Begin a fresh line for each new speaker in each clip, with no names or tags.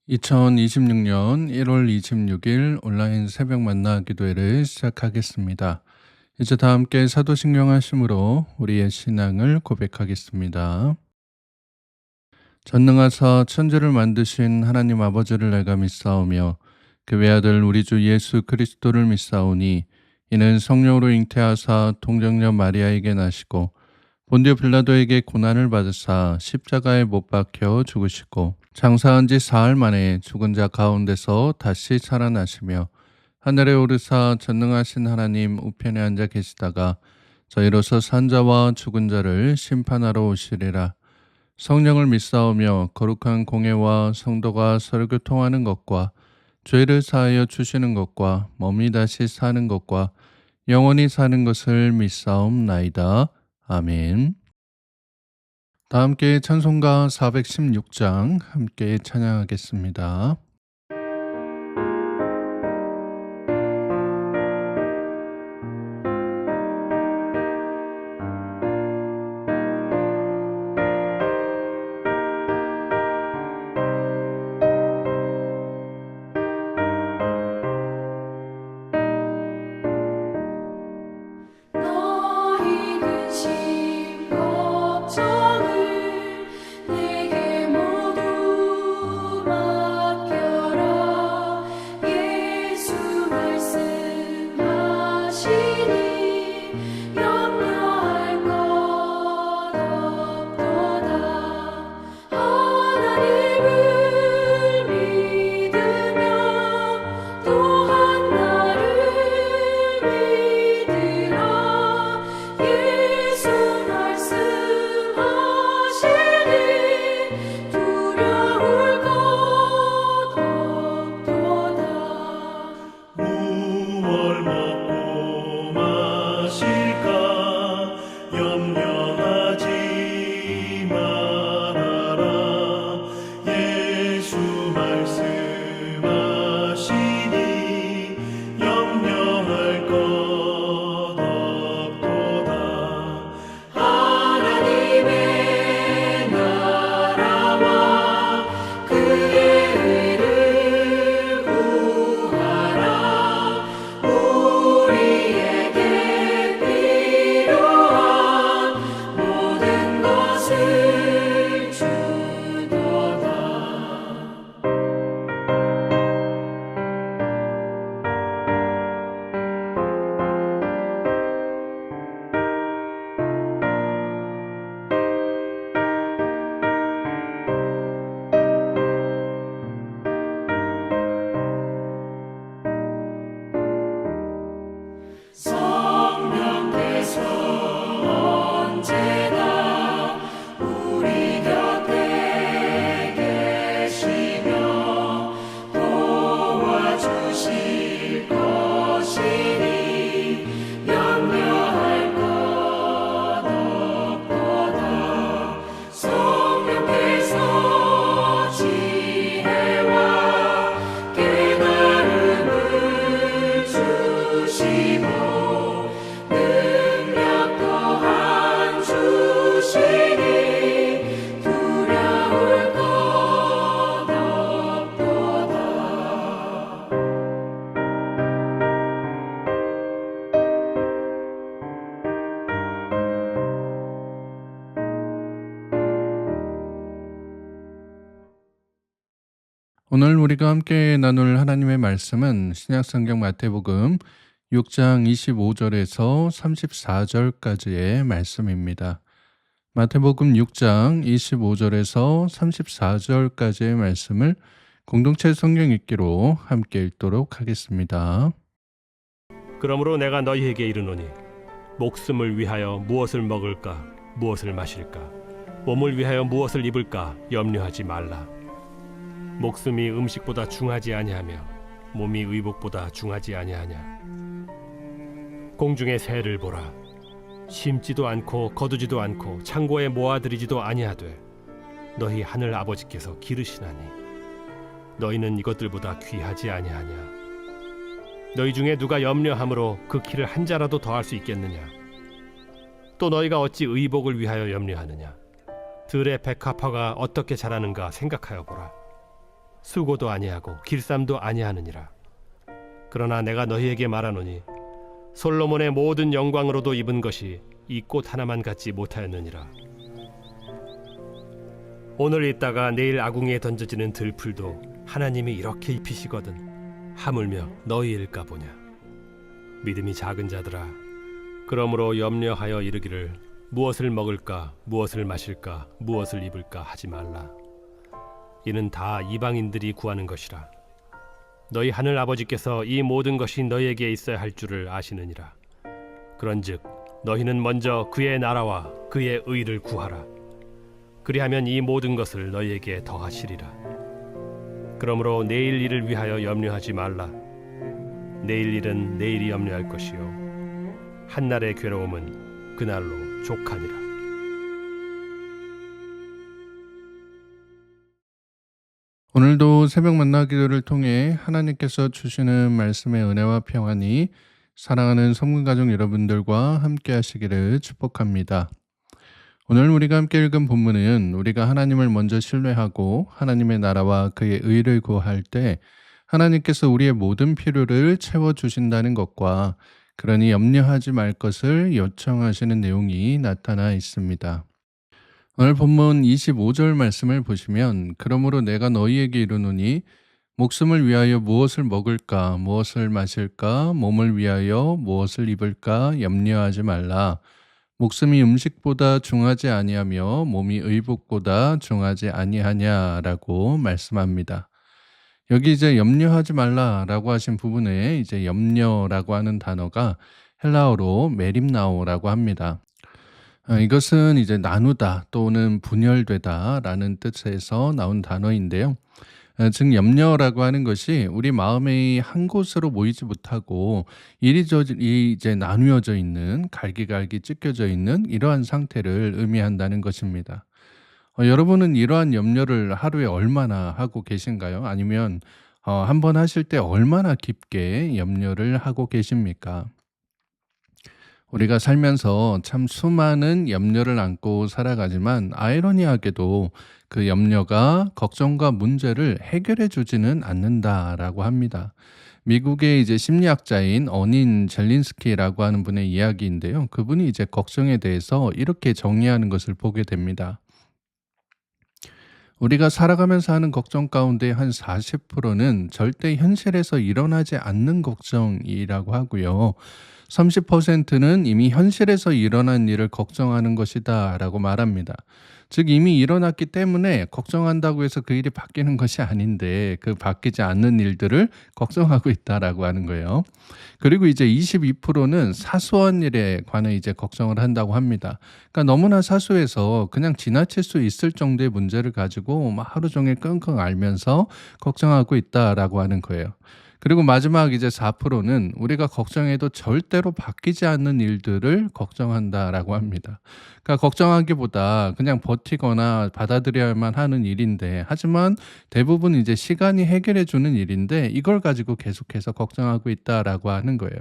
2026년 1월 26일 온라인 새벽 만나 기도회를 시작하겠습니다. 이제 다 함께 사도신경 하심으로 우리의 신앙을 고백하겠습니다. 전능하사 천지를 만드신 하나님 아버지를 내가 믿사오며 그 외아들 우리 주 예수 그리스도를 믿사오니 이는 성령으로 잉태하사 동정녀 마리아에게 나시고 본디오 빌라도에게 고난을 받으사 십자가에 못 박혀 죽으시고 장사한 지 사흘 만에 죽은 자 가운데서 다시 살아나시며 하늘에 오르사 전능하신 하나님 우편에 앉아 계시다가 저희로서 산 자와 죽은 자를 심판하러 오시리라. 성령을 믿사오며 거룩한 공회와 성도가 서로 교통하는 것과 죄를 사하여 주시는 것과 몸이 다시 사는 것과 영원히 사는 것을 믿사옵나이다. 아멘. 다 함께 찬송가 416장 함께 찬양하겠습니다.
너희 근심 걱정을 내게 모두 맡겨라. 예수 말씀하시니 염려할 것 없도다. 하나님을 믿으며 또한 나를 믿으라. 예수 말씀하시니 두려울 것 없도다.
무얼 먹고 마실까 염려하지 말아라. 예수 말씀하시니 염려할 것 없도다.
하나님의 나라와 그의 의를 구하라. 우리에게 필요한 모든 것을 주도다. 성령께서 언제나 우리 곁에 계시며 도와주실 것이니 염려할 것 없도다. 성령께서 지혜와 깨달음을 주시고 능력 또한 주시니 두려울 것 없도다.
오늘 우리가 함께 나눌 하나님의 말씀은 신약성경 마태복음 6장 25절에서 34절까지의 말씀입니다. 마태복음 6장 25절에서 34절까지의 말씀을 공동체 성경 읽기로 함께 읽도록 하겠습니다.
그러므로 내가 너희에게 이르노니 목숨을 위하여 무엇을 먹을까 무엇을 마실까 몸을 위하여 무엇을 입을까 염려하지 말라. 목숨이 음식보다 중하지 아니하며 몸이 의복보다 중하지 아니하냐. 공중의 새를 보라. 심지도 않고 거두지도 않고 창고에 모아들이지도 아니하되 너희 하늘 아버지께서 기르시나니 너희는 이것들보다 귀하지 아니하냐. 너희 중에 누가 염려함으로 그 키를 한 자라도 더할 수 있겠느냐. 또 너희가 어찌 의복을 위하여 염려하느냐. 들의 백합화가 어떻게 자라는가 생각하여 보라. 수고도 아니하고 길쌈도 아니하느니라. 그러나 내가 너희에게 말하노니 솔로몬의 모든 영광으로도 입은 것이 이 꽃 하나만 갖지 못하였느니라. 오늘 있다가 내일 아궁이에 던져지는 들풀도 하나님이 이렇게 입히시거든 하물며 너희일까 보냐. 믿음이 작은 자들아, 그러므로 염려하여 이르기를 무엇을 먹을까 무엇을 마실까 무엇을 입을까 하지 말라. 이는 다 이방인들이 구하는 것이라. 너희 하늘 아버지께서 이 모든 것이 너희에게 있어야 할 줄을 아시느니라. 그런즉 너희는 먼저 그의 나라와 그의 의를 구하라. 그리하면 이 모든 것을 너희에게 더하시리라. 그러므로 내일 일을 위하여 염려하지 말라. 내일 일은 내일이 염려할 것이요 한날의 괴로움은 그날로 족하니라.
오늘도 새벽 만나 기도를 통해 하나님께서 주시는 말씀의 은혜와 평안이 사랑하는 성문가족 여러분들과 함께 하시기를 축복합니다. 오늘 우리가 함께 읽은 본문은 우리가 하나님을 먼저 신뢰하고 하나님의 나라와 그의 의를 구할 때 하나님께서 우리의 모든 필요를 채워주신다는 것과 그러니 염려하지 말 것을 요청하시는 내용이 나타나 있습니다. 오늘 본문 25절 말씀을 보시면 그러므로 내가 너희에게 이르노니 목숨을 위하여 무엇을 먹을까 무엇을 마실까 몸을 위하여 무엇을 입을까 염려하지 말라. 목숨이 음식보다 중하지 아니하며 몸이 의복보다 중하지 아니하냐라고 말씀합니다. 여기 이제 염려하지 말라라고 하신 부분에 이제 염려라고 하는 단어가 헬라어로 메림나오라고 합니다. 이것은 이제 나누다 또는 분열되다라는 뜻에서 나온 단어인데요. 즉 염려라고 하는 것이 우리 마음이 한 곳으로 모이지 못하고 이리저리 이제 나누어져 있는 갈기갈기 찢겨져 있는 이러한 상태를 의미한다는 것입니다. 여러분은 이러한 염려를 하루에 얼마나 하고 계신가요? 아니면 한번 하실 때 얼마나 깊게 염려를 하고 계십니까? 우리가 살면서 참 수많은 염려를 안고 살아가지만 아이러니하게도 그 염려가 걱정과 문제를 해결해 주지는 않는다라고 합니다. 미국의 이제 심리학자인 어닌 젤린스키라고 하는 분의 이야기인데요. 그분이 이제 걱정에 대해서 이렇게 정의하는 것을 보게 됩니다. 우리가 살아가면서 하는 걱정 가운데 한 40%는 절대 현실에서 일어나지 않는 걱정이라고 하고요. 30%는 이미 현실에서 일어난 일을 걱정하는 것이다 라고 말합니다. 즉 이미 일어났기 때문에 걱정한다고 해서 그 일이 바뀌는 것이 아닌데 그 바뀌지 않는 일들을 걱정하고 있다라고 하는 거예요. 그리고 이제 22%는 사소한 일에 관해 이제 걱정을 한다고 합니다. 그러니까 너무나 사소해서 그냥 지나칠 수 있을 정도의 문제를 가지고 막 하루 종일 끙끙 앓면서 걱정하고 있다라고 하는 거예요. 그리고 마지막 이제 4%는 우리가 걱정해도 절대로 바뀌지 않는 일들을 걱정한다라고 합니다. 그러니까 걱정하기보다 그냥 버티거나 받아들여야만 하는 일인데 하지만 대부분 이제 시간이 해결해 주는 일인데 이걸 가지고 계속해서 걱정하고 있다라고 하는 거예요.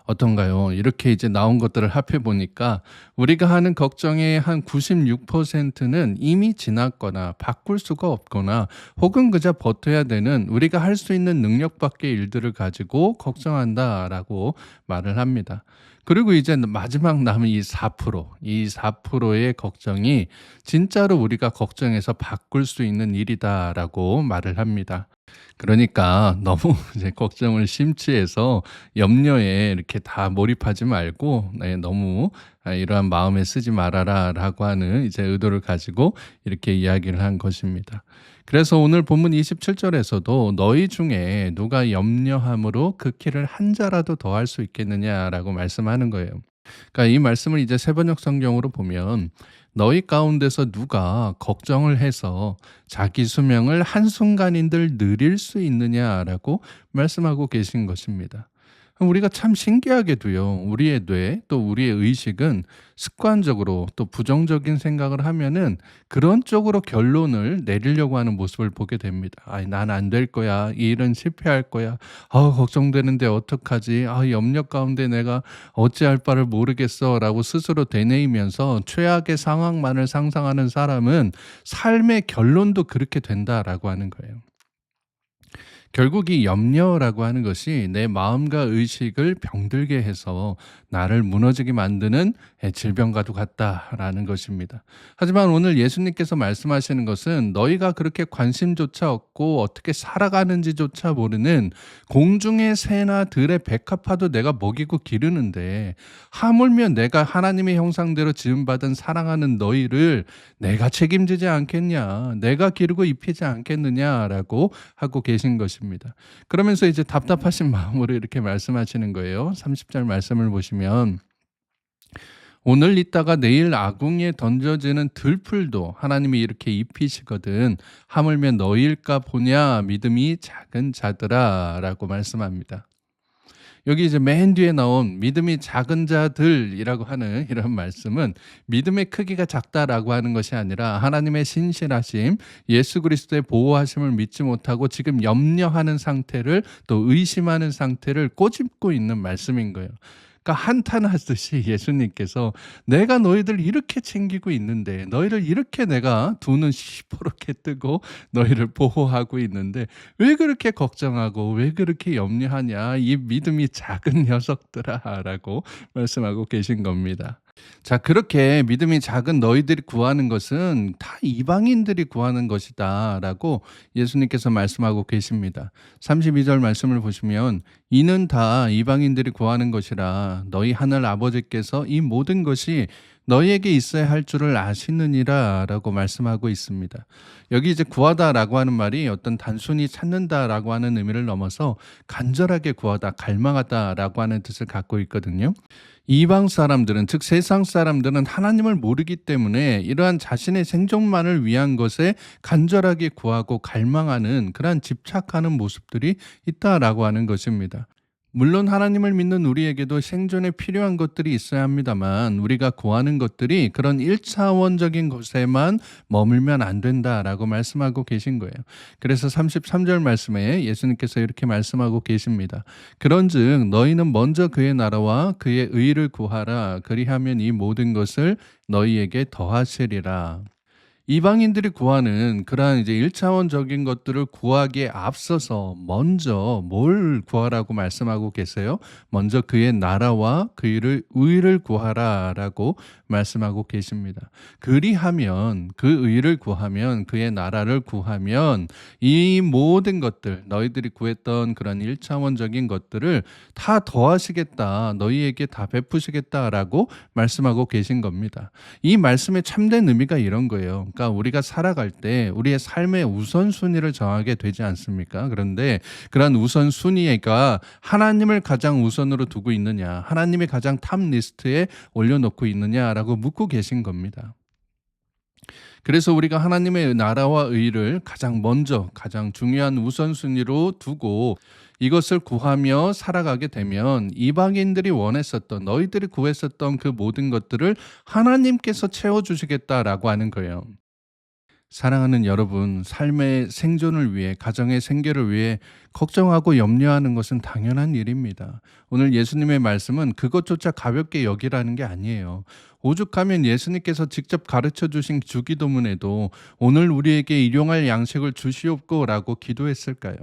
어떤가요? 이렇게 이제 나온 것들을 합해 보니까 우리가 하는 걱정의 한 96%는 이미 지났거나 바꿀 수가 없거나 혹은 그저 버텨야 되는 우리가 할 수 있는 능력 밖의 일들을 가지고 걱정한다라고 말을 합니다. 그리고 이제 마지막 남은 이 4%의 걱정이 진짜로 우리가 걱정해서 바꿀 수 있는 일이다라고 말을 합니다. 그러니까 너무 이제 걱정을 심취해서 염려에 이렇게 다 몰입하지 말고 너무 이러한 마음에 쓰지 말아라라고 하는 이제 의도를 가지고 이렇게 이야기를 한 것입니다. 그래서 오늘 본문 27절에서도 너희 중에 누가 염려함으로 그 키를 한 자라도 더할 수 있겠느냐라고 말씀하는 거예요. 그러니까 이 말씀을 이제 세번역 성경으로 보면 너희 가운데서 누가 걱정을 해서 자기 수명을 한순간인들 늘릴 수 있느냐라고 말씀하고 계신 것입니다. 우리가 참 신기하게도요. 우리의 뇌 또 우리의 의식은 습관적으로 또 부정적인 생각을 하면은 그런 쪽으로 결론을 내리려고 하는 모습을 보게 됩니다. '아이 난 안 될 거야. 이 일은 실패할 거야. 걱정되는데 어떡하지? 염려 가운데 내가 어찌할 바를 모르겠어.'라고 스스로 되뇌이면서 최악의 상황만을 상상하는 사람은 삶의 결론도 그렇게 된다라고 하는 거예요. 결국 이 염려라고 하는 것이 내 마음과 의식을 병들게 해서 나를 무너지게 만드는 질병과도 같다라는 것입니다. 하지만 오늘 예수님께서 말씀하시는 것은 너희가 그렇게 관심조차 없고 어떻게 살아가는지조차 모르는 공중의 새나 들의 백합화도 내가 먹이고 기르는데 하물며 내가 하나님의 형상대로 지음받은 사랑하는 너희를 내가 책임지지 않겠냐, 내가 기르고 입히지 않겠느냐라고 하고 계신 것입니다. 그러면서 이제 답답하신 마음으로 이렇게 말씀하시는 거예요. 30절 말씀을 보시면 오늘 있다가 내일 아궁이에 던져지는 들풀도 하나님이 이렇게 입히시거든 하물며 너희일까 보냐 믿음이 작은 자들아 라고 말씀합니다. 여기 이제 맨 뒤에 나온 믿음이 작은 자들이라고 하는 이런 말씀은 믿음의 크기가 작다라고 하는 것이 아니라 하나님의 신실하심, 예수 그리스도의 보호하심을 믿지 못하고 지금 염려하는 상태를 또 의심하는 상태를 꼬집고 있는 말씀인 거예요. 그러니까 한탄하듯이 예수님께서 내가 너희들 이렇게 챙기고 있는데 너희를 이렇게 내가 두 눈 시퍼렇게 뜨고 너희를 보호하고 있는데 왜 그렇게 걱정하고 왜 그렇게 염려하냐 이 믿음이 작은 녀석들아 라고 말씀하고 계신 겁니다. 자, 그렇게 믿음이 작은 너희들이 구하는 것은 다 이방인들이 구하는 것이다 라고 예수님께서 말씀하고 계십니다. 32절 말씀을 보시면 이는 다 이방인들이 구하는 것이라 너희 하늘 아버지께서 이 모든 것이 너희에게 있어야 할 줄을 아시느니라 라고 말씀하고 있습니다. 여기 이제 구하다라고 하는 말이 어떤 단순히 찾는다라고 하는 의미를 넘어서 간절하게 구하다, 갈망하다라고 하는 뜻을 갖고 있거든요. 이방 사람들은 즉 세상 사람들은 하나님을 모르기 때문에 이러한 자신의 생존만을 위한 것에 간절하게 구하고 갈망하는 그러한 집착하는 모습들이 있다라고 하는 것입니다. 물론 하나님을 믿는 우리에게도 생존에 필요한 것들이 있어야 합니다만 우리가 구하는 것들이 그런 1차원적인 것에만 머물면 안 된다라고 말씀하고 계신 거예요. 그래서 33절 말씀에 예수님께서 이렇게 말씀하고 계십니다. 그런즉 너희는 먼저 그의 나라와 그의 의를 구하라. 그리하면 이 모든 것을 너희에게 더하시리라. 이방인들이 구하는 그러한 이제 1차원적인 것들을 구하기에 앞서서 먼저 뭘 구하라고 말씀하고 계세요? 먼저 그의 나라와 그의 의를 구하라라고 말씀하고 계십니다. 그리하면 그 의를 구하면 그의 나라를 구하면 이 모든 것들 너희들이 구했던 그런 1차원적인 것들을 다 더하시겠다. 너희에게 다 베푸시겠다라고 말씀하고 계신 겁니다. 이 말씀의 참된 의미가 이런 거예요. 그러니까 우리가 살아갈 때 우리의 삶의 우선순위를 정하게 되지 않습니까? 그런데 그런 우선순위가 하나님을 가장 우선으로 두고 있느냐, 하나님이 가장 탑 리스트에 올려놓고 있느냐라고 묻고 계신 겁니다. 그래서 우리가 하나님의 나라와 의를 가장 먼저 가장 중요한 우선순위로 두고 이것을 구하며 살아가게 되면 이방인들이 원했었던 너희들이 구했었던 그 모든 것들을 하나님께서 채워주시겠다라고 하는 거예요. 사랑하는 여러분, 삶의 생존을 위해, 가정의 생계를 위해 걱정하고 염려하는 것은 당연한 일입니다. 오늘 예수님의 말씀은 그것조차 가볍게 여기라는 게 아니에요. 오죽하면 예수님께서 직접 가르쳐 주신 주기도문에도 오늘 우리에게 일용할 양식을 주시옵고라고 기도했을까요?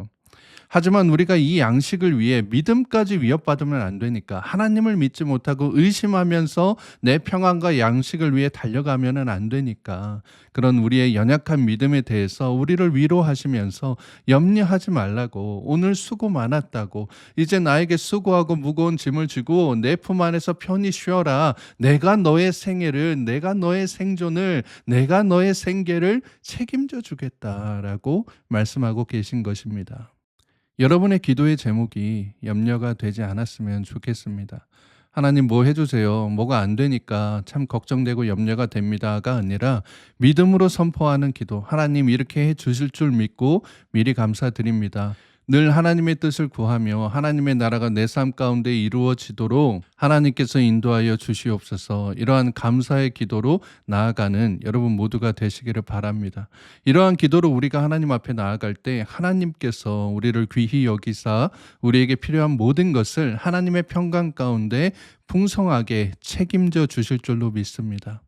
하지만 우리가 이 양식을 위해 믿음까지 위협받으면 안 되니까 하나님을 믿지 못하고 의심하면서 내 평안과 양식을 위해 달려가면 안 되니까 그런 우리의 연약한 믿음에 대해서 우리를 위로하시면서 염려하지 말라고 오늘 수고 많았다고 이제 나에게 수고하고 무거운 짐을 지고 내 품 안에서 편히 쉬어라. 내가 너의 생애를 내가 너의 생존을 내가 너의 생계를 책임져 주겠다라고 말씀하고 계신 것입니다. 여러분의 기도의 제목이 염려가 되지 않았으면 좋겠습니다. 하나님 뭐 해주세요. 뭐가 안 되니까 참 걱정되고 염려가 됩니다가 아니라 믿음으로 선포하는 기도. 하나님 이렇게 해 주실 줄 믿고 미리 감사드립니다. 늘 하나님의 뜻을 구하며 하나님의 나라가 내 삶 가운데 이루어지도록 하나님께서 인도하여 주시옵소서. 이러한 감사의 기도로 나아가는 여러분 모두가 되시기를 바랍니다. 이러한 기도로 우리가 하나님 앞에 나아갈 때 하나님께서 우리를 귀히 여기사 우리에게 필요한 모든 것을 하나님의 평강 가운데 풍성하게 책임져 주실 줄로 믿습니다.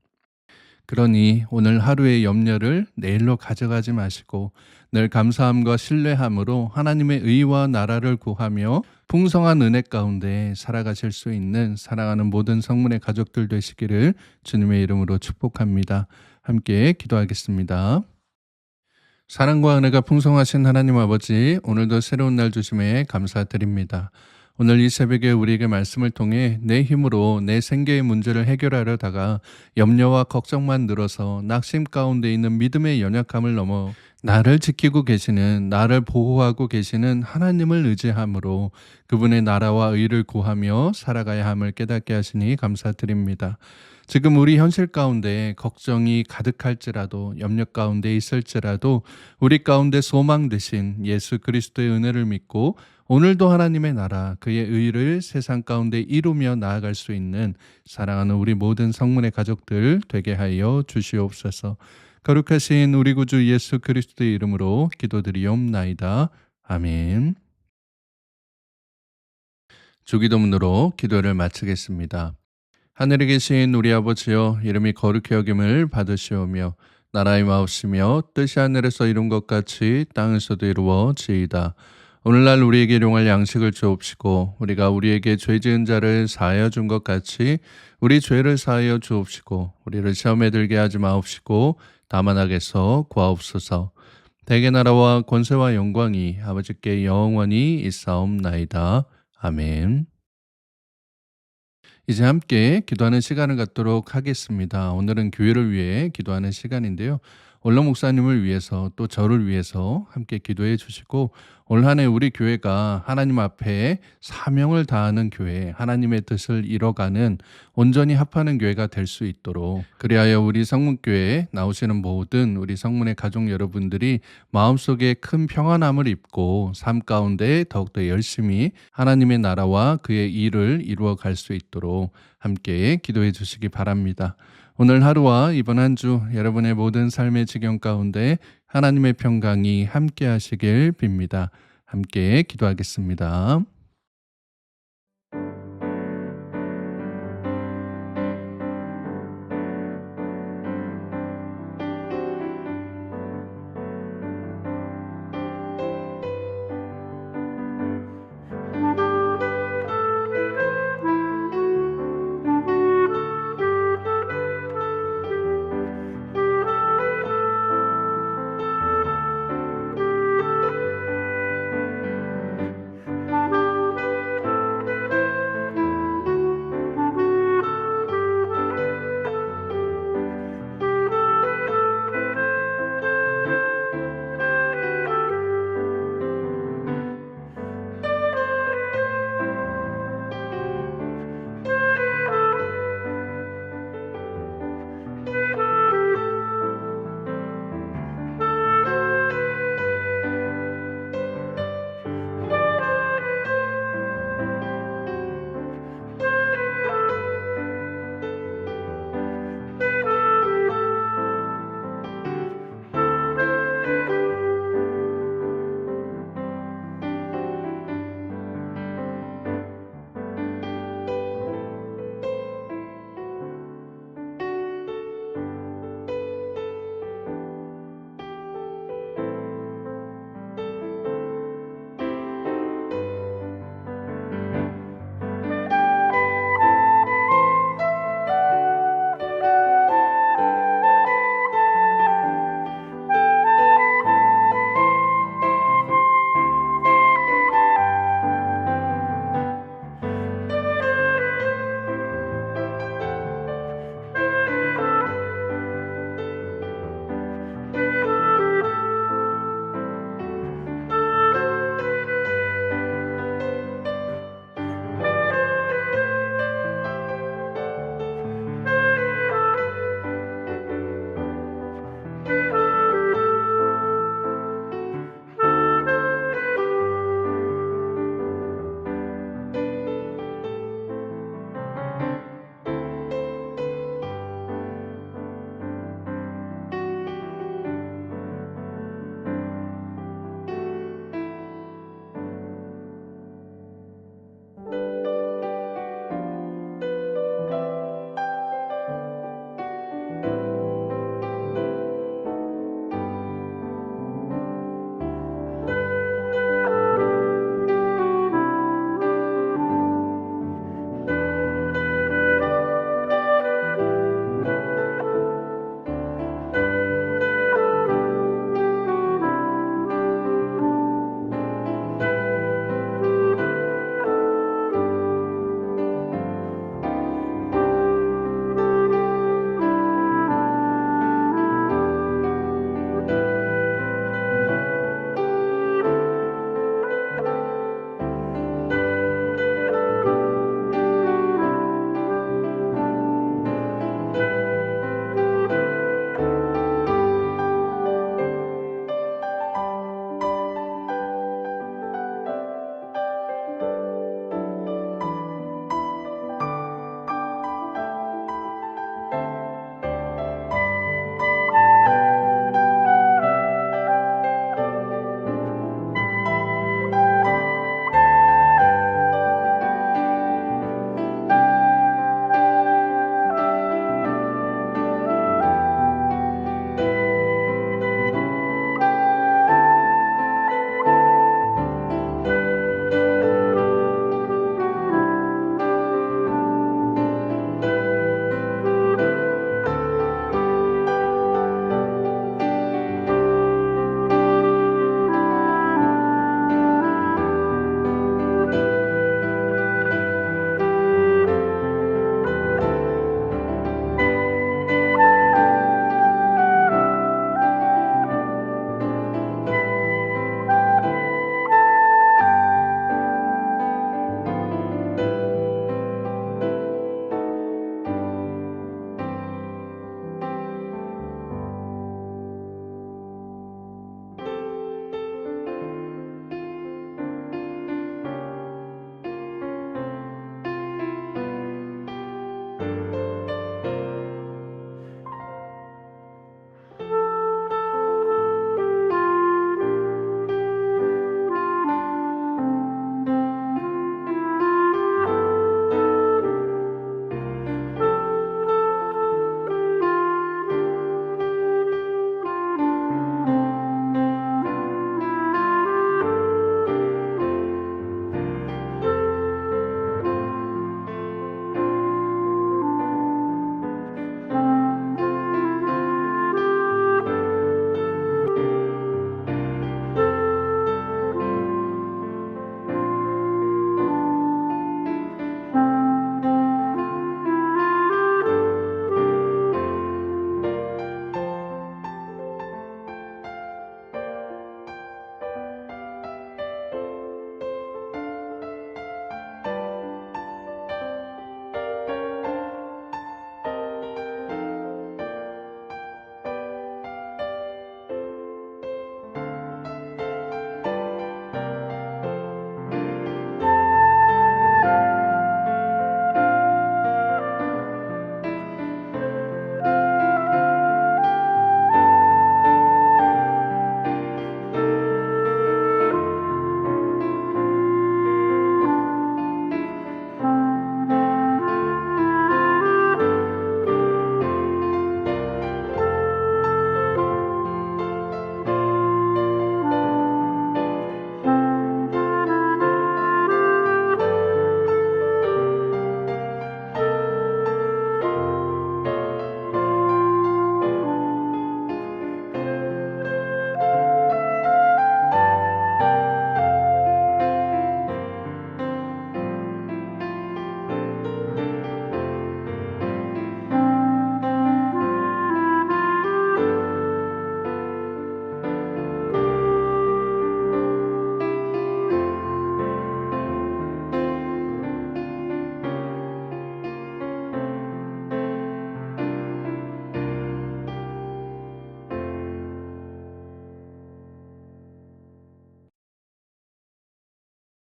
그러니 오늘 하루의 염려를 내일로 가져가지 마시고 늘 감사함과 신뢰함으로 하나님의 의와 나라를 구하며 풍성한 은혜 가운데 살아가실 수 있는 사랑하는 모든 성문의 가족들 되시기를 주님의 이름으로 축복합니다. 함께 기도하겠습니다. 사랑과 은혜가 풍성하신 하나님 아버지, 오늘도 새로운 날 주심에 감사드립니다. 오늘 이 새벽에 우리에게 말씀을 통해 내 힘으로 내 생계의 문제를 해결하려다가 염려와 걱정만 늘어서 낙심 가운데 있는 믿음의 연약함을 넘어 나를 지키고 계시는, 나를 보호하고 계시는 하나님을 의지함으로 그분의 나라와 의를 구하며 살아가야 함을 깨닫게 하시니 감사드립니다. 지금 우리 현실 가운데 걱정이 가득할지라도, 염려 가운데 있을지라도 우리 가운데 소망 되신 예수 그리스도의 은혜를 믿고 오늘도 하나님의 나라, 그의 의를 세상 가운데 이루며 나아갈 수 있는 사랑하는 우리 모든 성문의 가족들 되게 하여 주시옵소서. 거룩하신 우리 구주 예수 그리스도의 이름으로 기도드리옵나이다. 아멘. 주기도문으로 기도를 마치겠습니다. 하늘에 계신 우리 아버지여, 이름이 거룩히 여김을 받으시오며 나라의 마옵시며 뜻이 하늘에서 이룬 것 같이 땅에서도 이루어지이다. 오늘날 우리에게 일용할 양식을 주옵시고 우리가 우리에게 죄 지은 자를 사하여 준 것 같이 우리 죄를 사하여 주옵시고 우리를 시험에 들게 하지 마옵시고 다만 악에서 구하옵소서. 대개 나라와 권세와 영광이 아버지께 영원히 있사옵나이다. 아멘. 이제 함께 기도하는 시간을 갖도록 하겠습니다. 오늘은 교회를 위해 기도하는 시간인데요. 올로 목사님을 위해서 또 저를 위해서 함께 기도해 주시고 올 한 해 우리 교회가 하나님 앞에 사명을 다하는 교회, 하나님의 뜻을 이뤄가는 온전히 합하는 교회가 될 수 있도록, 그리하여 우리 성문교회에 나오시는 모든 우리 성문의 가족 여러분들이 마음속에 큰 평안함을 입고 삶 가운데 더욱더 열심히 하나님의 나라와 그의 일을 이루어 갈 수 있도록 함께 기도해 주시기 바랍니다. 오늘 하루와 이번 한 주 여러분의 모든 삶의 지경 가운데 하나님의 평강이 함께 하시길 빕니다. 함께 기도하겠습니다.